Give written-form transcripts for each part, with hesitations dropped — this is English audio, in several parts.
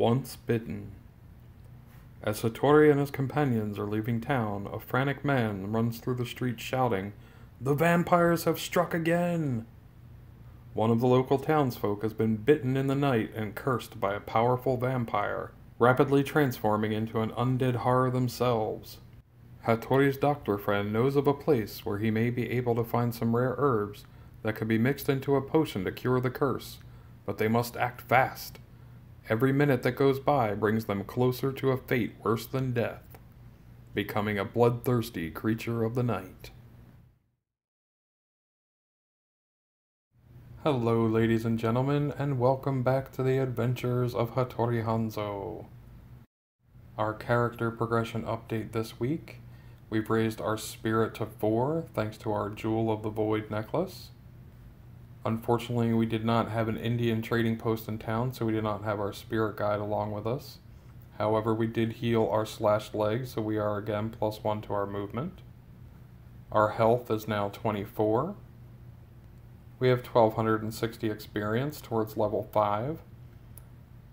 Once bitten. As Hattori and his companions are leaving town, a frantic man runs through the streets shouting, "The vampires have struck again!" One of the local townsfolk has been bitten in the night and cursed by a powerful vampire, rapidly transforming into an undead horror themselves. Hattori's doctor friend knows of a place where he may be able to find some rare herbs that could be mixed into a potion to cure the curse, but they must act fast. Every minute that goes by brings them closer to a fate worse than death, becoming a bloodthirsty creature of the night. Hello ladies and gentlemen, and welcome back to the adventures of Hattori Hanzo. Our character progression update this week. We've raised our spirit to 4 thanks to our Jewel of the Void necklace. Unfortunately, we did not have an Indian trading post in town, so we did not have our spirit guide along with us. However, we did heal our slashed leg, so we are again +1 to our movement. Our health is now 24. We have 1260 experience towards level 5.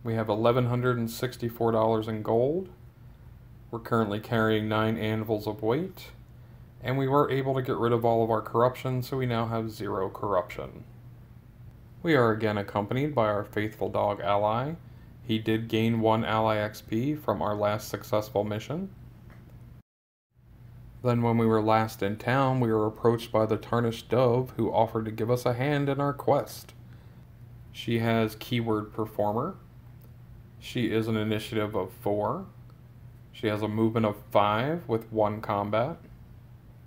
We have $1,164 in gold. We're currently carrying 9 anvils of weight. And we were able to get rid of all of our corruption, so we now have 0 corruption. We are again accompanied by our faithful dog ally. He did gain 1 ally XP from our last successful mission. Then when we were last in town, we were approached by the Tarnished Dove, who offered to give us a hand in our quest. She has keyword performer. She is an initiative of 4. She has a movement of 5 with 1 combat.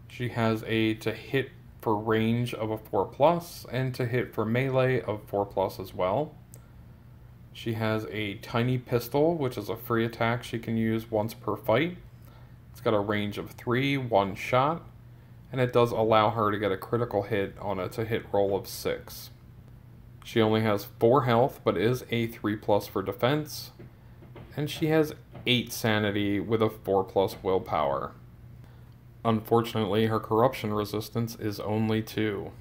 She has a to hit for range of a 4+, and to hit for melee of 4+ as well. She has a tiny pistol, which is a free attack she can use once per fight. It's got a range of 3, 1 shot, and it does allow her to get a critical hit on a to hit roll of 6. She only has 4 health, but is a 3+ for defense, and she has 8 sanity with a 4+ willpower. Unfortunately, her corruption resistance is only 2.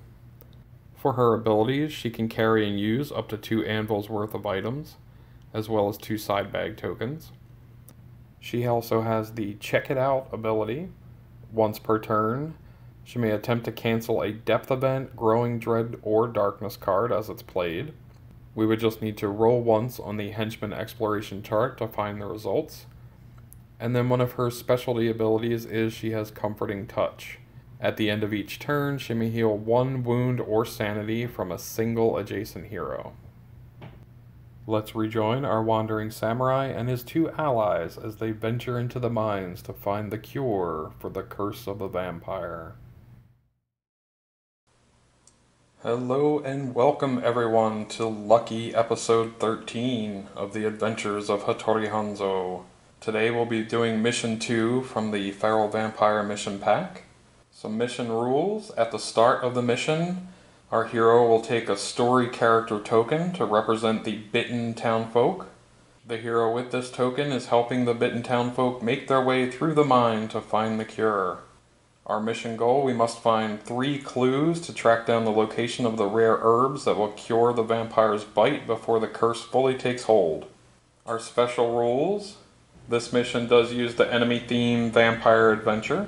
For her abilities, she can carry and use up to 2 anvils worth of items, as well as 2 side bag tokens. She also has the Check It Out ability. Once per turn, she may attempt to cancel a depth event, growing dread, or darkness card as it's played. We would just need to roll once on the henchman exploration chart to find the results. And then one of her specialty abilities is she has Comforting Touch. At the end of each turn, she may heal 1 wound or sanity from a single adjacent hero. Let's rejoin our wandering samurai and his 2 allies as they venture into the mines to find the cure for the curse of the vampire. Hello and welcome everyone to lucky episode 13 of the adventures of Hattori Hanzo. Today we'll be doing mission 2 from the Feral Vampire mission pack. Some mission rules. At the start of the mission, our hero will take a story character token to represent the bitten townfolk. The hero with this token is helping the bitten townfolk make their way through the mine to find the cure. Our mission goal, we must find 3 clues to track down the location of the rare herbs that will cure the vampire's bite before the curse fully takes hold. Our special rules. This mission does use the enemy theme Vampire Adventure.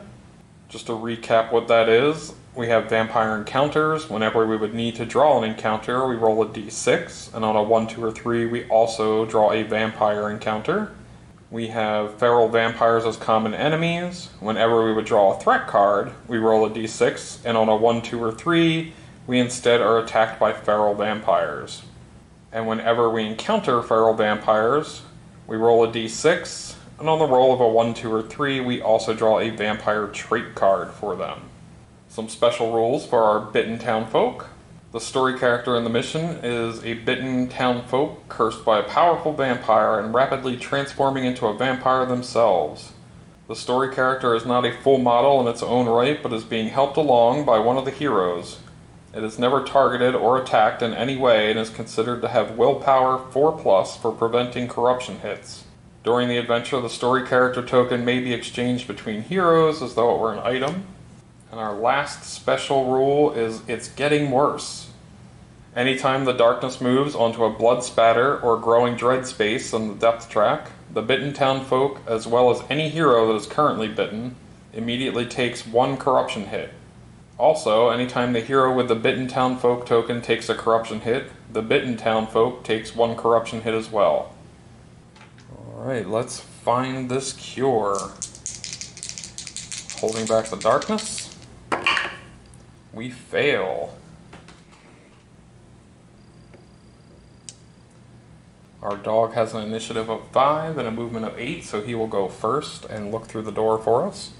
Just to recap what that is, we have vampire encounters. Whenever we would need to draw an encounter, we roll a d6, and on a 1, 2, or 3, we also draw a vampire encounter. We have feral vampires as common enemies. Whenever we would draw a threat card, we roll a d6, and on a 1, 2, or 3, we instead are attacked by feral vampires. And whenever we encounter feral vampires, we roll a d6, and on the roll of a 1, 2, or 3, we also draw a vampire trait card for them. Some special rules for our bitten townfolk. The story character in the mission is a bitten townfolk cursed by a powerful vampire and rapidly transforming into a vampire themselves. The story character is not a full model in its own right, but is being helped along by one of the heroes. It is never targeted or attacked in any way and is considered to have willpower 4+ for preventing corruption hits. During the adventure, the story character token may be exchanged between heroes as though it were an item. And our last special rule is it's getting worse. Anytime the darkness moves onto a blood spatter or growing dread space on the depth track, the bitten Townsfolk, as well as any hero that is currently bitten, immediately takes 1 corruption hit. Also, anytime the hero with the bitten Townsfolk token takes a corruption hit, the bitten Townsfolk takes 1 corruption hit as well. Alright, let's find this cure. Holding back the darkness. We fail. Our dog has an initiative of 5 and a movement of 8, so he will go first and look through the door for us.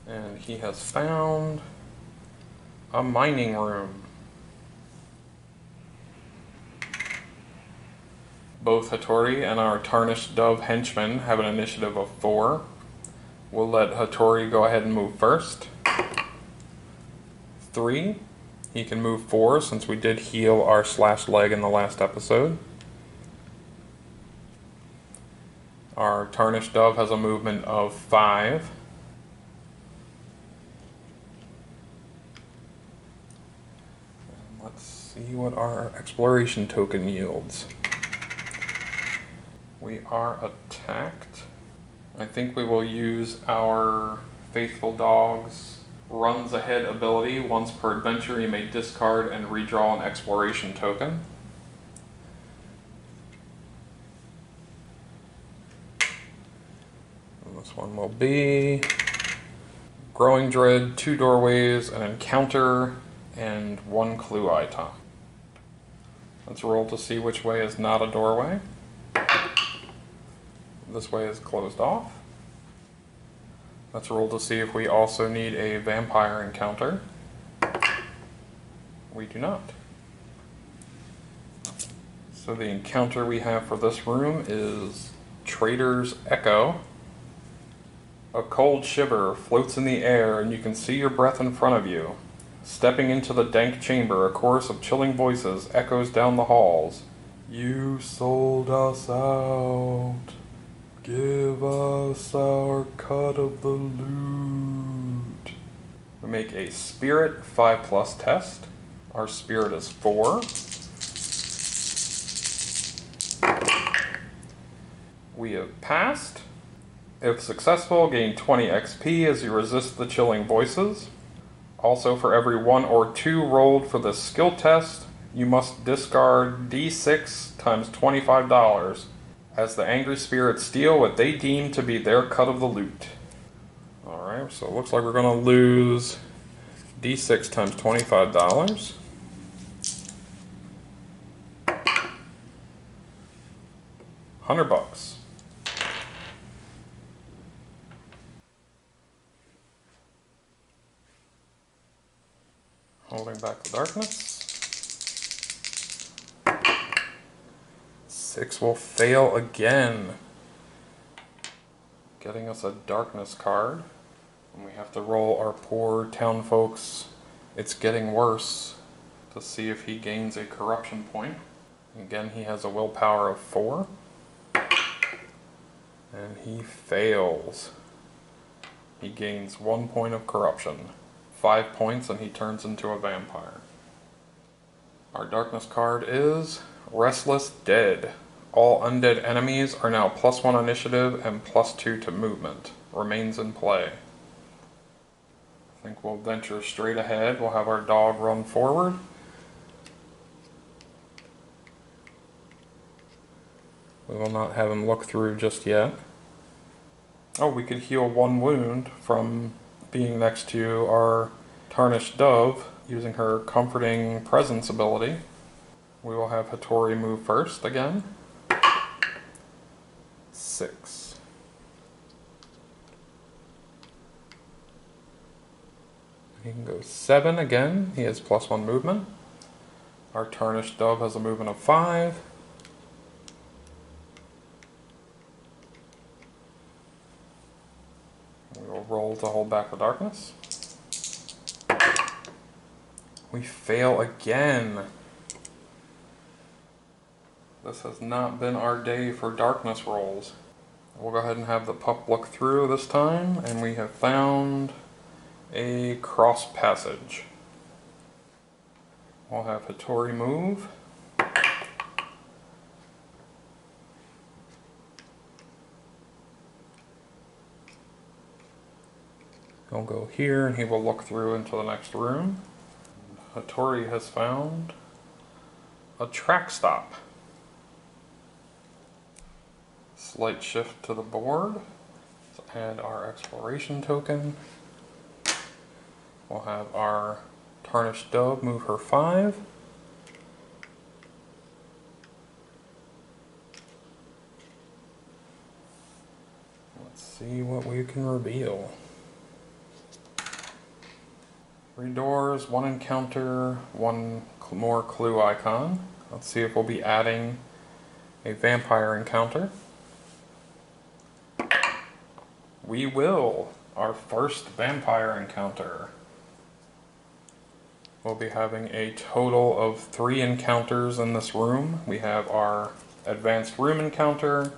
And he has found a mining room. Both Hattori and our Tarnished Dove henchman have an initiative of 4. We'll let Hattori go ahead and move first. 3. He can move 4 since we did heal our slashed leg in the last episode. Our Tarnished Dove has a movement of 5. And let's see what our exploration token yields. We are attacked. I think we will use our Faithful Dog's Runs Ahead ability. Once per adventure, you may discard and redraw an exploration token. And this one will be Growing Dread, 2 doorways, an encounter, and 1 clue item. Let's roll to see which way is not a doorway. This way is closed off. Let's roll to see if we also need a vampire encounter. We do not. So the encounter we have for this room is Trader's Echo. A cold shiver floats in the air and you can see your breath in front of you. Stepping into the dank chamber, a chorus of chilling voices echoes down the halls. You sold us out. Give us our cut of the loot. We make a spirit 5+ test. Our spirit is 4. We have passed. If successful, gain 20 XP as you resist the chilling voices. Also, for every 1 or 2 rolled for the skill test, you must discard D6 times $25. As the angry spirits steal what they deem to be their cut of the loot. Alright, so it looks like we're going to lose D6 times $25. $100. Holding back the darkness. 6 will fail again, getting us a darkness card. And we have to roll our poor Townsfolk's It's Getting Worse to see if he gains a corruption point. Again, he has a willpower of 4. And he fails. He gains 1 point of corruption. 5 points and he turns into a vampire. Our darkness card is Restless Dead. All undead enemies are now +1 initiative and +2 to movement. Remains in play. I think we'll venture straight ahead. We'll have our dog run forward. We will not have him look through just yet. Oh, we could heal 1 wound from being next to our Tarnished Dove using her Comforting Presence ability. We will have Hattori move first again. 6. He can go 7 again. He has +1 movement. Our Tarnished Dove has a movement of 5. We will roll to hold back the darkness. We fail again. This has not been our day for darkness rolls. We'll go ahead and have the pup look through this time, and we have found a cross passage. We'll have Hattori move. He'll go here and he will look through into the next room. Hattori has found a track stop. Slight shift to the board. Let's add our exploration token. We'll have our tarnished dove move her 5. Let's see what we can reveal. 3 doors, 1 encounter, 1 more clue icon. Let's see if we'll be adding a vampire encounter. We will! Our first vampire encounter. We'll be having a total of 3 encounters in this room. We have our advanced room encounter,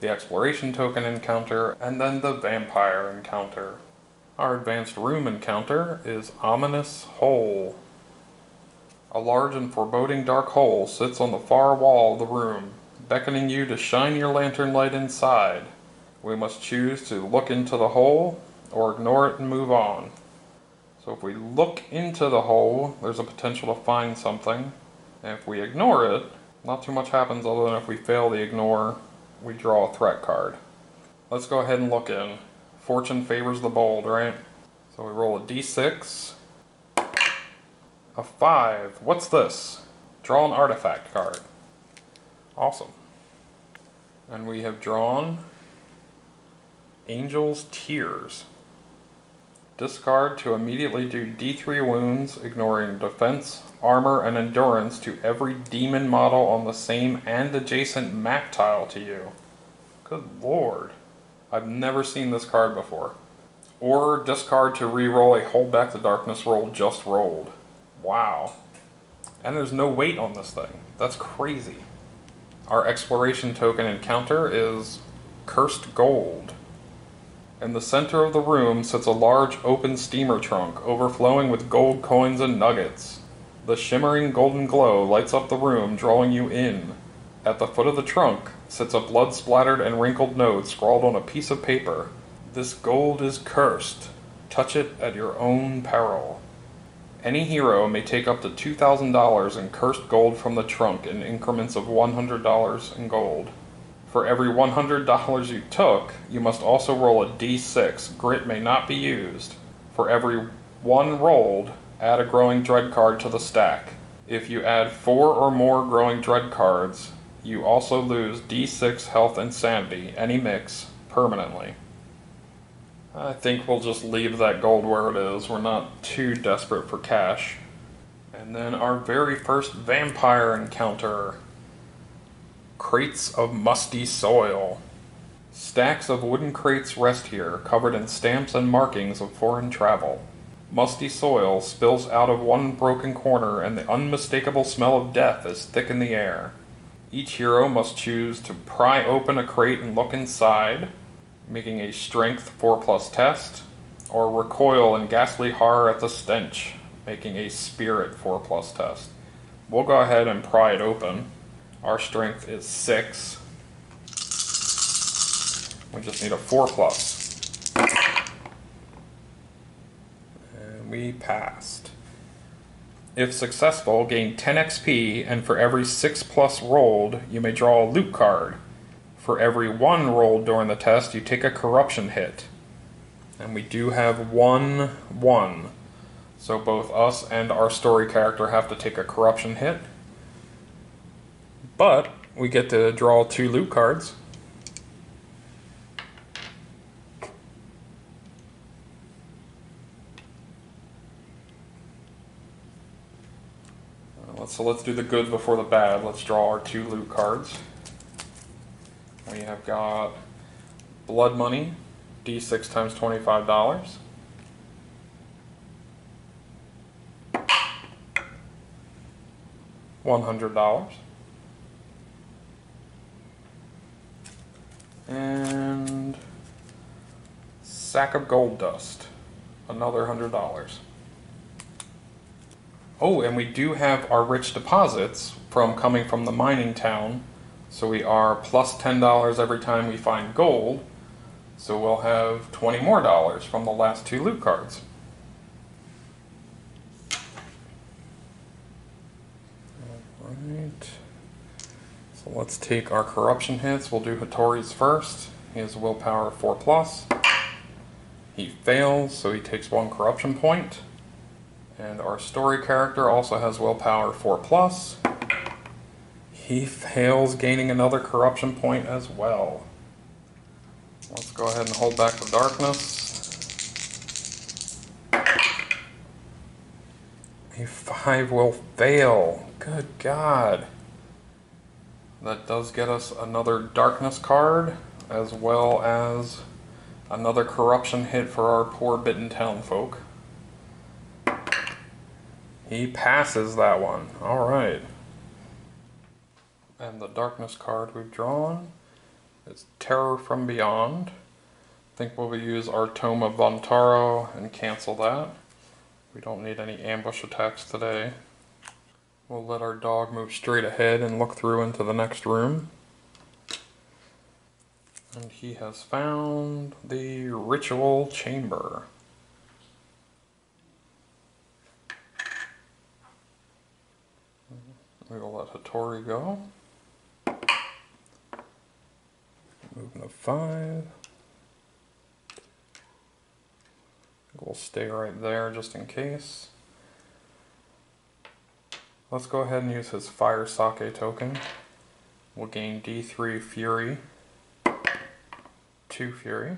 the exploration token encounter, and then the vampire encounter. Our advanced room encounter is Ominous Hole. A large and foreboding dark hole sits on the far wall of the room, beckoning you to shine your lantern light inside. We must choose to look into the hole or ignore it and move on. So if we look into the hole, there's a potential to find something. And if we ignore it, not too much happens other than if we fail the ignore, we draw a threat card. Let's go ahead and look in. Fortune favors the bold, right? So we roll a d6. A 5. What's this? Draw an artifact card. Awesome. And we have drawn Angel's Tears. Discard to immediately do d3 wounds, ignoring defense, armor, and endurance to every demon model on the same and adjacent map tile to you. Good lord. I've never seen this card before. Or discard to re-roll a Hold Back the Darkness roll just rolled. Wow. And there's no weight on this thing. That's crazy. Our exploration token encounter is Cursed Gold. In the center of the room sits a large open steamer trunk overflowing with gold coins and nuggets. The shimmering golden glow lights up the room, drawing you in. At the foot of the trunk sits a blood-splattered and wrinkled note scrawled on a piece of paper. This gold is cursed. Touch it at your own peril. Any hero may take up to $2,000 in cursed gold from the trunk in increments of $100 in gold. For every $100 you took, you must also roll a d6. Grit may not be used. For every 1 rolled, add a Growing Dread card to the stack. If you add 4 or more Growing Dread cards, you also lose d6 health and sanity, any mix, permanently. I think we'll just leave that gold where it is. We're not too desperate for cash. And then our very first vampire encounter. Crates of musty soil. Stacks of wooden crates rest here, covered in stamps and markings of foreign travel. Musty soil spills out of one broken corner, and the unmistakable smell of death is thick in the air. Each hero must choose to pry open a crate and look inside, making a Strength 4+ test, or recoil in ghastly horror at the stench, making a Spirit 4+ test. We'll go ahead and pry it open. Our strength is 6. We just need a 4+. And we passed. If successful, gain 10 XP, and for every 6+ rolled, you may draw a loot card. For every 1 rolled during the test, you take a corruption hit. And we do have 1/1. So both us and our story character have to take a corruption hit. But we get to draw 2 loot cards. So let's do the good before the bad. Let's draw our 2 loot cards. We have got Blood Money, D6 times $25. $100. And Sack of Gold Dust, another $100. Oh, and we do have our rich deposits from coming from the mining town. So we are plus $10 every time we find gold. So we'll have $20 more from the last 2 loot cards. Alright. So let's take our corruption hits. We'll do Hattori's first. He has willpower 4+. He fails, so he takes 1 corruption point. And our story character also has willpower 4+. He fails, gaining another corruption point as well. Let's go ahead and hold back the darkness. A 5 will fail. Good God. That does get us another darkness card, as well as another corruption hit for our poor bitten Townsfolk. He passes that one. Alright. And the darkness card we've drawn is Terror from Beyond. I think we'll use our Tome of Vontaro and cancel that. We don't need any ambush attacks today. We'll let our dog move straight ahead and look through into the next room. And he has found the Ritual Chamber. We will let Hattori go. Moving to 5. We'll stay right there just in case. Let's go ahead and use his Fire Sake token. We'll gain D3 Fury, 2 Fury.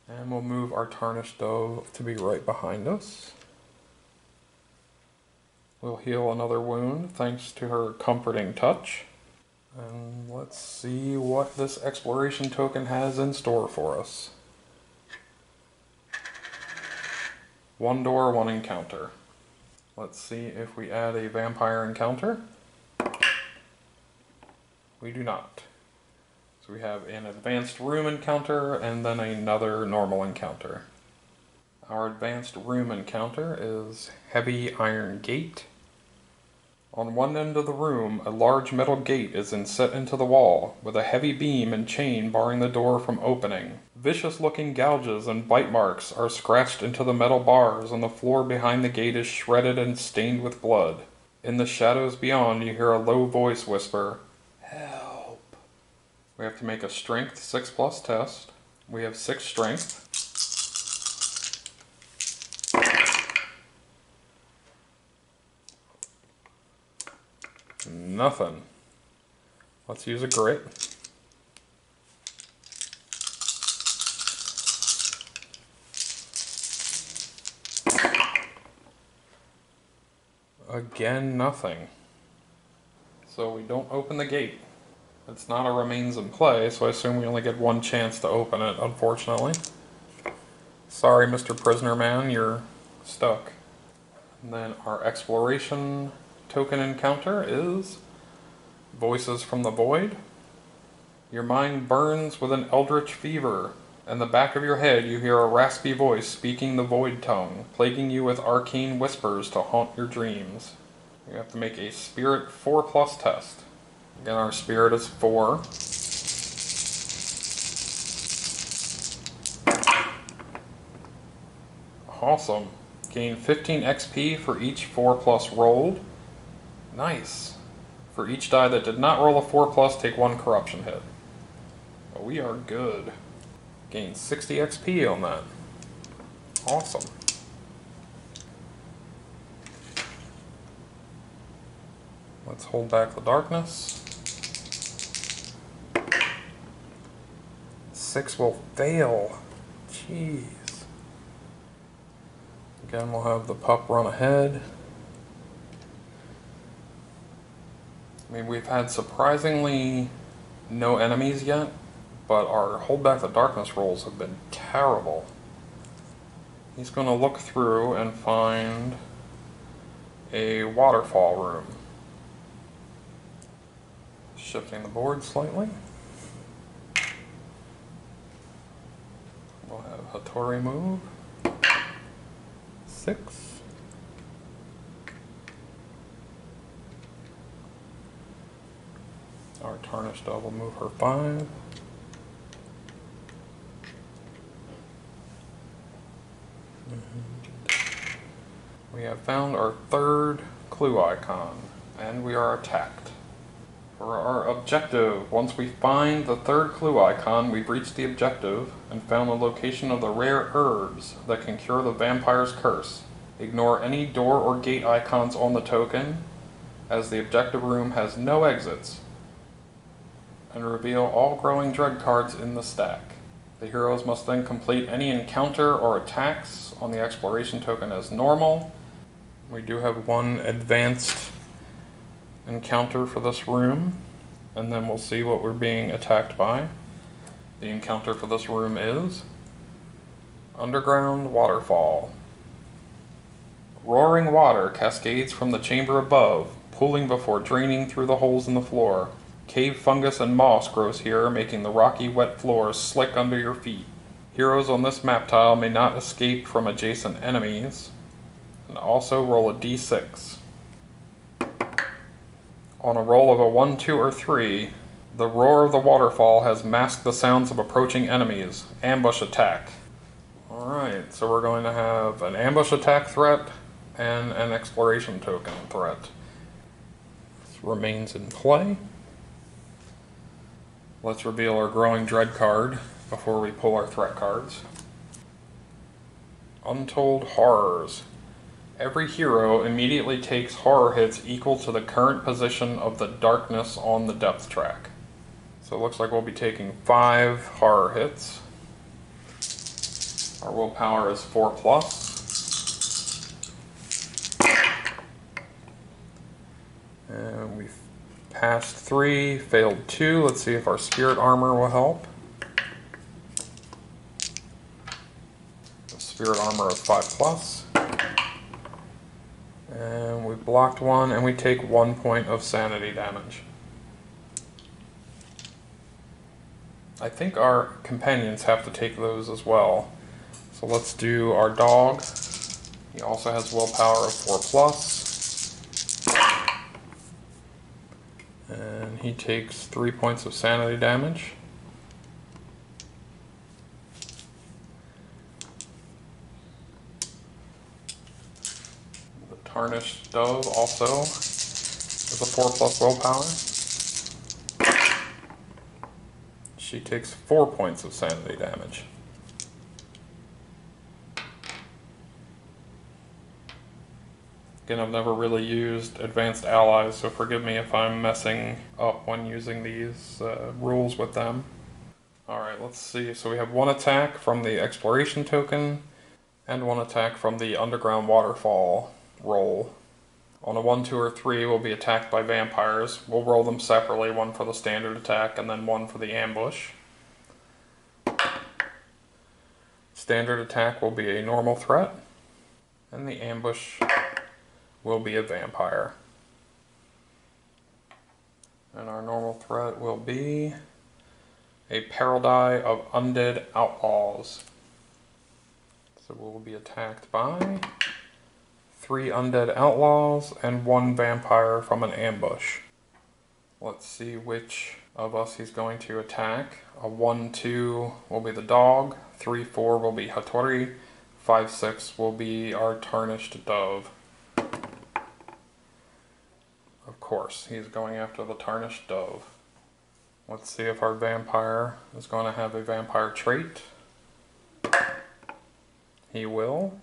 And we'll move our Tarnished Dove to be right behind us. We'll heal another wound thanks to her Comforting Touch. And let's see what this exploration token has in store for us. 1 door, 1 encounter. Let's see if we add a vampire encounter. We do not. So we have an advanced room encounter and then another normal encounter. Our advanced room encounter is Heavy Iron Gate. On one end of the room, a large metal gate is inset into the wall, with a heavy beam and chain barring the door from opening. Vicious-looking gouges and bite marks are scratched into the metal bars, and the floor behind the gate is shredded and stained with blood. In the shadows beyond, you hear a low voice whisper, "Help." We have to make a Strength 6+ test. We have 6 Strength. Nothing. Let's use a grit. Again, nothing. So we don't open the gate. It's not a remains in play, so I assume we only get 1 chance to open it, unfortunately. Sorry, Mr. Prisoner Man, you're stuck. And then our exploration token encounter is Voices from the Void. Your mind burns with an eldritch fever. In the back of your head you hear a raspy voice speaking the void tongue, plaguing you with arcane whispers to haunt your dreams. You have to make a Spirit 4+ test. Again, our Spirit is 4. Awesome. Gain 15 XP for each 4+ rolled. Nice. For each die that did not roll a 4+, take 1 corruption hit. Well, we are good. Gain 60 XP on that. Awesome. Let's hold back the darkness. 6 will fail. Jeez. Again, we'll have the pup run ahead. I mean, we've had surprisingly no enemies yet, but our hold back the darkness rolls have been terrible. He's going to look through and find a waterfall room. Shifting the board slightly. We'll have Hattori move. 6. Our tarnished dove will move her 5. We have found our third clue icon, and we are attacked. For our objective, once we find the third clue icon, we've reached the objective and found the location of the rare herbs that can cure the vampire's curse. Ignore any door or gate icons on the token, as the objective room has no exits, and reveal all growing dread cards in the stack. The heroes must then complete any encounter or attacks on the exploration token as normal. We do have one advanced encounter for this room, and then we'll see what we're being attacked by. The encounter for this room is Underground Waterfall. Roaring water cascades from the chamber above, pooling before draining through the holes in the floor. Cave fungus and moss grows here, making the rocky, wet floors slick under your feet. Heroes on this map tile may not escape from adjacent enemies, and also roll a d6. On a roll of a 1, 2, or 3, the roar of the waterfall has masked the sounds of approaching enemies. Ambush attack. Alright, so we're going to have an ambush attack threat and an exploration token threat. This remains in play. Let's reveal our growing dread card before we pull our threat cards. Untold Horrors. Every hero immediately takes horror hits equal to the current position of the darkness on the depth track. So it looks like we'll be taking 5 horror hits. Our willpower is 4+. And we've passed 3, failed 2. Let's see if our spirit armor will help. The spirit armor is 5+. And we blocked 1, and we take 1 point of sanity damage. I think our companions have to take those as well. So let's do our dog. He also has willpower of 4+. And he takes 3 points of sanity damage. Tarnished Dove also is a 4+ willpower. She takes 4 points of sanity damage. Again, I've never really used advanced allies, so forgive me if I'm messing up when using these rules with them. Alright, let's see. So we have 1 attack from the exploration token and 1 attack from the underground waterfall roll. On a 1, 2, or 3, we'll be attacked by vampires. We'll roll them separately, 1 for the standard attack and then 1 for the ambush. Standard attack will be a normal threat, and the ambush will be a vampire. And our normal threat will be a paradise of undead outlaws. So we'll be attacked by 3 undead outlaws and 1 vampire from an ambush. Let's see which of us he's going to attack. A 1, 2 will be the dog, 3, 4 will be Hattori, 5, 6 will be our tarnished dove. Of course, he's going after the tarnished dove. Let's see if our vampire is going to have a vampire trait. He will.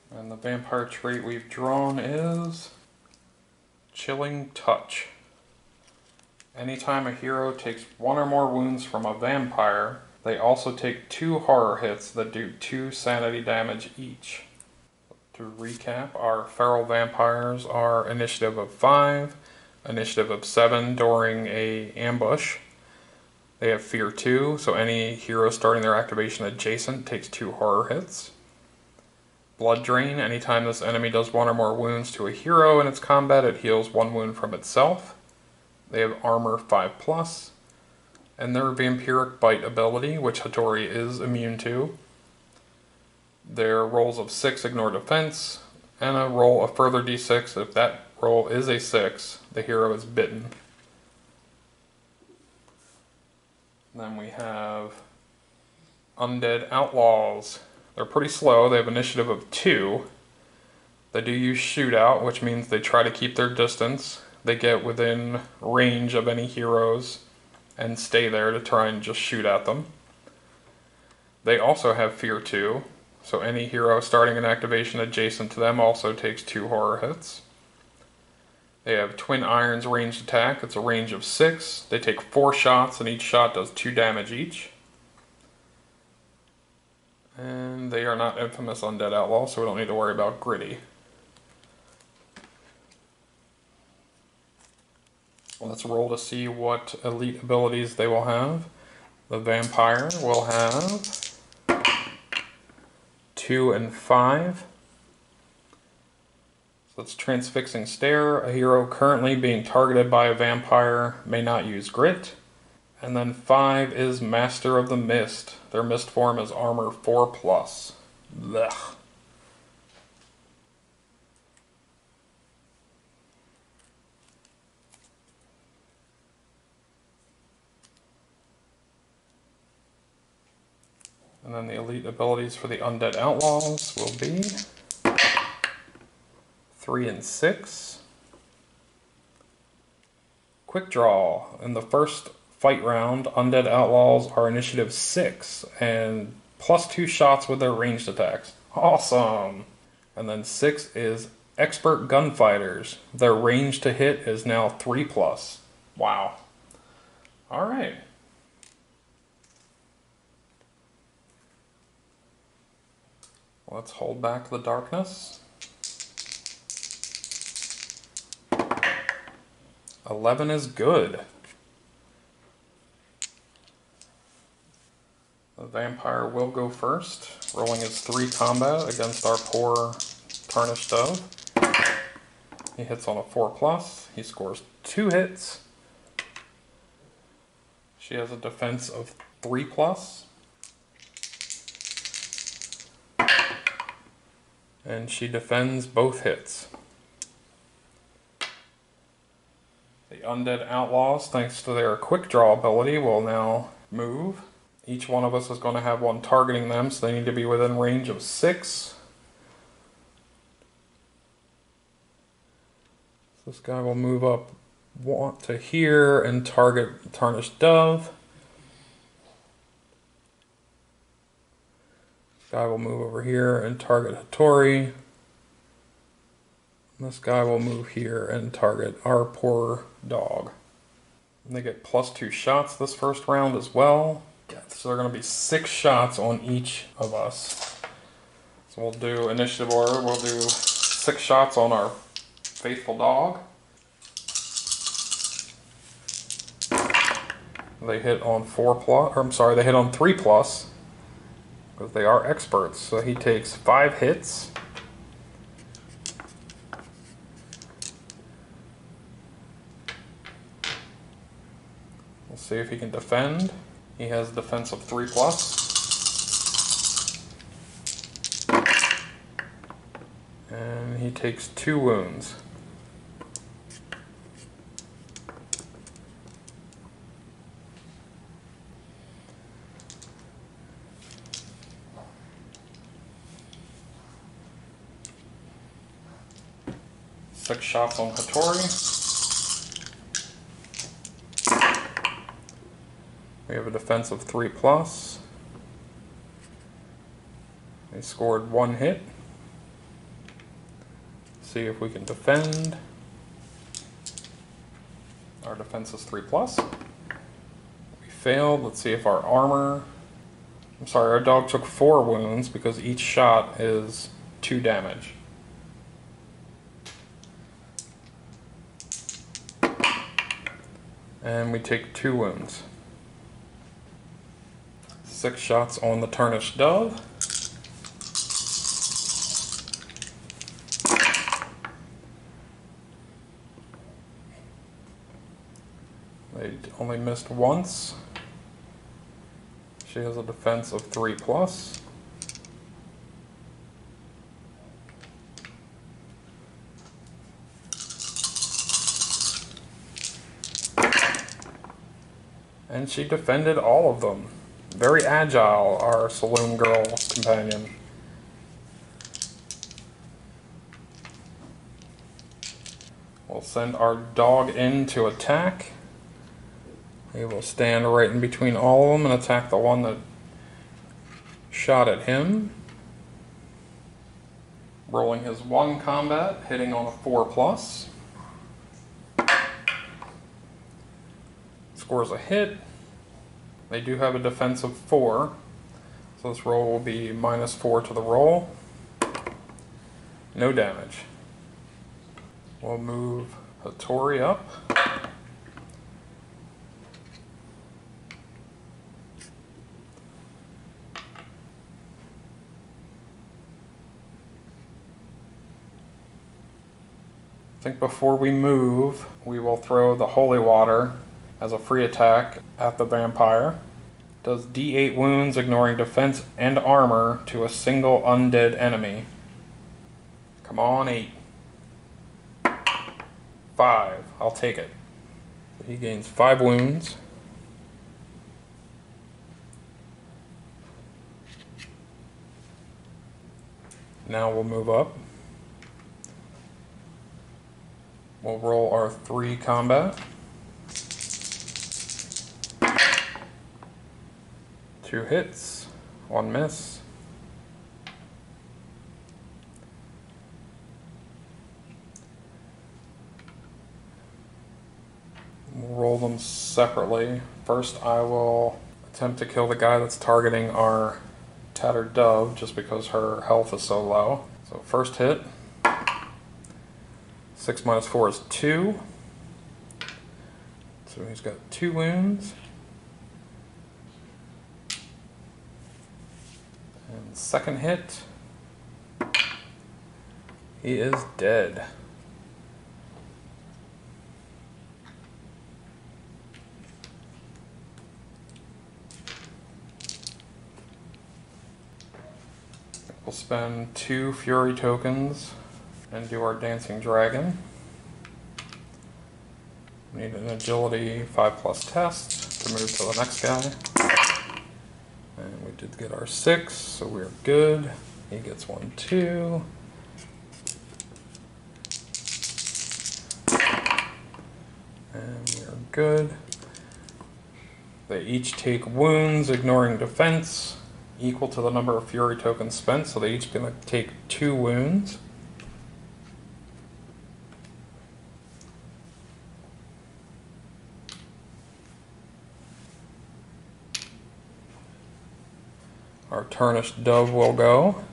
And the vampire trait we've drawn is Chilling Touch. Anytime a hero takes 1 or more wounds from a vampire, they also take 2 horror hits that do 2 sanity damage each. To recap, our feral vampires are initiative of 5, initiative of 7 during a ambush. They have fear 2, so any hero starting their activation adjacent takes 2 horror hits. Blood Drain, anytime this enemy does 1 or more wounds to a hero in its combat, it heals 1 wound from itself. They have armor 5+. and their vampiric bite ability, which Hattori is immune to. Their rolls of 6 ignore defense, and a roll a further d6. If that roll is a 6, the hero is bitten. Then we have Undead Outlaws. They're pretty slow. They have initiative of 2. They do use shootout, which means they try to keep their distance. They get within range of any heroes and stay there to try and just shoot at them. They also have Fear 2, so any hero starting an activation adjacent to them also takes 2 horror hits. They have Twin Irons ranged attack. It's a range of 6. They take 4 shots, and each shot does 2 damage each. And they are not infamous Undead Outlaws, so we don't need to worry about Gritty. Let's roll to see what elite abilities they will have. The Vampire will have 2 and 5. So that's Transfixing Stare. A hero currently being targeted by a vampire may not use Grit. And then 5 is Master of the Mist. Their mist form is armor 4+. Blech. And then the elite abilities for the Undead Outlaws will be 3 and 6. Quick Draw. In the first fight round, Undead Outlaws are initiative 6 and +2 shots with their ranged attacks. Awesome! And then 6 is Expert Gunfighters. Their range to hit is now 3+. Wow. Alright. Let's hold back the darkness. 11 is good. The Vampire will go first, rolling his 3 combat against our poor Tarnished Dove. He hits on a 4+. He scores 2 hits. She has a defense of 3+. And she defends both hits. The Undead Outlaws, thanks to their Quick Draw ability, will now move. Each one of us is going to have one targeting them, so they need to be within range of 6. So this guy will move up to here and target Tarnished Dove. This guy will move over here and target Hattori. This guy will move here and target our poor dog. And they get +2 shots this first round as well. So there are going to be 6 shots on each of us. So we'll do initiative order. We'll do 6 shots on our faithful dog. They hit on 4+, or I'm sorry, they hit on 3+, because they are experts. So he takes 5 hits. We'll see if he can defend. He has a defense of 3+. And he takes 2 wounds. Six shots on Hattori. We have a defense of 3+. They scored 1 hit. See if we can defend. Our defense is 3+. We failed. Let's see if our armor... I'm sorry, our dog took 4 wounds because each shot is 2 damage. And we take 2 wounds. 6 shots on the Tarnished Dove. They only missed once. She has a defense of 3+. And she defended all of them. Very agile, our saloon girl companion. We'll send our dog in to attack. He will stand right in between all of them and attack the one that shot at him. Rolling his 1 combat, hitting on a 4+. Scores a hit. They do have a defense of 4, so this roll will be -4 to the roll. No damage. We'll move Hattori up. I think before we move, we will throw the holy water as a free attack at the vampire. Does D8 wounds, ignoring defense and armor, to a single undead enemy. Come on, 8. 5. I'll take it. He gains 5 wounds. Now we'll move up. We'll roll our 3 combat. 2 hits, 1 miss. We'll roll them separately. First I will attempt to kill the guy that's targeting our tattered dove just because her health is so low. So first hit. 6 minus 4 is 2. So he's got 2 wounds. And second hit. He is dead. We'll spend 2 fury tokens and do our dancing dragon. We need an agility 5+ test to move to the next guy. And we did get our 6, so we're good. He gets 1, 2. And we're good. They each take wounds, ignoring defense, equal to the number of fury tokens spent, so they each gonna take 2 wounds. Our tarnished dove will go.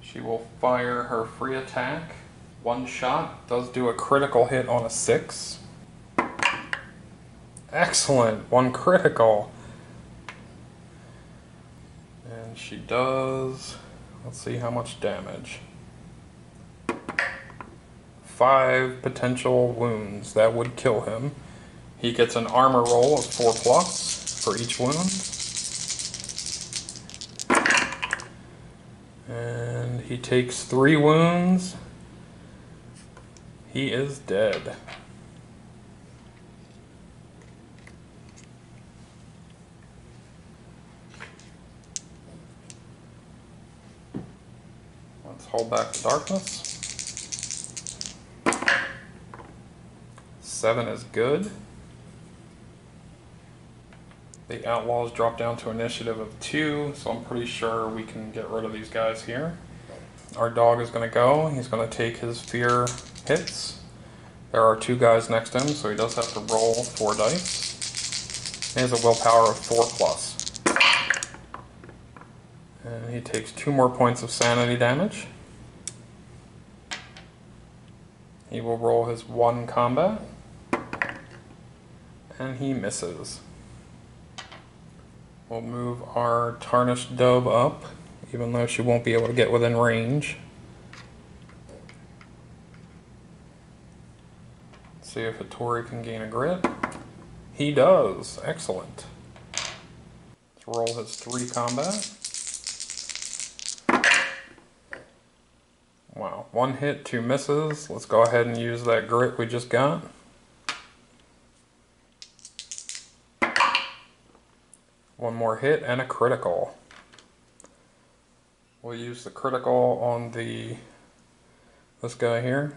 She will fire her free attack. 1 shot, does do a critical hit on a 6. Excellent, 1 critical. And she does, let's see how much damage. 5 potential wounds, that would kill him. He gets an armor roll of 4+ for each wound. And he takes 3 wounds. He is dead. Let's hold back the darkness. 7 is good. The outlaws drop down to initiative of 2, so I'm pretty sure we can get rid of these guys here. Our dog is going to go. He's going to take his fear hits. There are 2 guys next to him, so he does have to roll 4 dice. He has a willpower of 4+. And he takes 2 more points of sanity damage. He will roll his 1 combat. And he misses. We'll move our tarnished dove up, even though she won't be able to get within range. See if Hattori can gain a grit. He does. Excellent. to roll his 3 combat. Wow, 1 hit, 2 misses. Let's go ahead and use that grit we just got. One more hit and a critical. We'll use the critical on this guy here.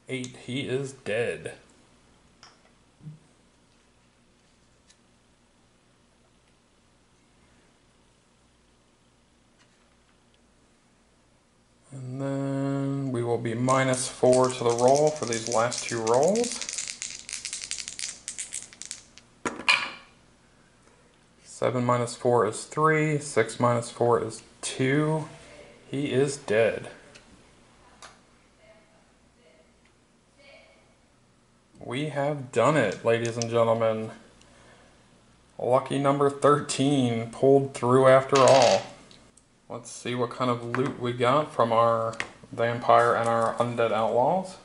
Eight, he is dead. And then we will be -4 to the roll for these last 2 rolls. 7 minus 4 is 3, 6 minus 4 is 2. He is dead. We have done it, ladies and gentlemen. Lucky number 13 pulled through after all. Let's see what kind of loot we got from our vampire and our undead outlaws.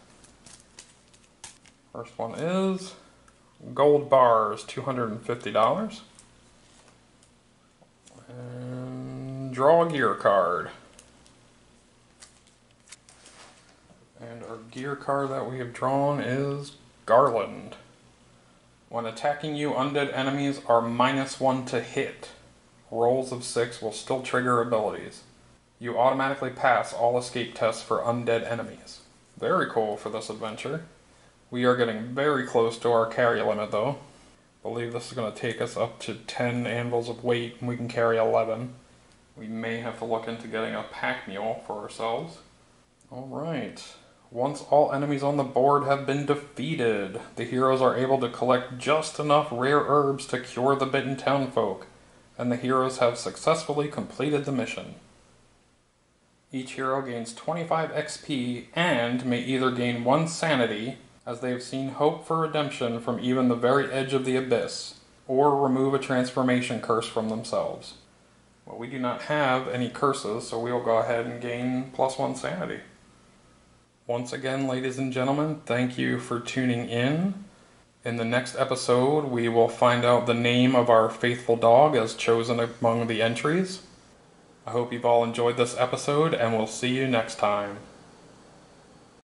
First one is gold bars, $250. And draw a gear card. And our gear card that we have drawn is Garland. When attacking you, undead enemies are -1 to hit. Rolls of 6 will still trigger abilities. You automatically pass all escape tests for undead enemies. Very cool for this adventure. We are getting very close to our carry limit though. I believe this is going to take us up to 10 anvils of weight and we can carry 11. We may have to look into getting a pack mule for ourselves. Alright. Once all enemies on the board have been defeated, the heroes are able to collect just enough rare herbs to cure the bitten Townsfolk, and the heroes have successfully completed the mission. Each hero gains 25 XP and may either gain 1 sanity, as they have seen hope for redemption from even the very edge of the abyss, or remove a transformation curse from themselves. Well, we do not have any curses, so we will go ahead and gain +1 sanity. Once again, ladies and gentlemen, thank you for tuning in. In the next episode, we will find out the name of our faithful dog as chosen among the entries. I hope you've all enjoyed this episode, and we'll see you next time.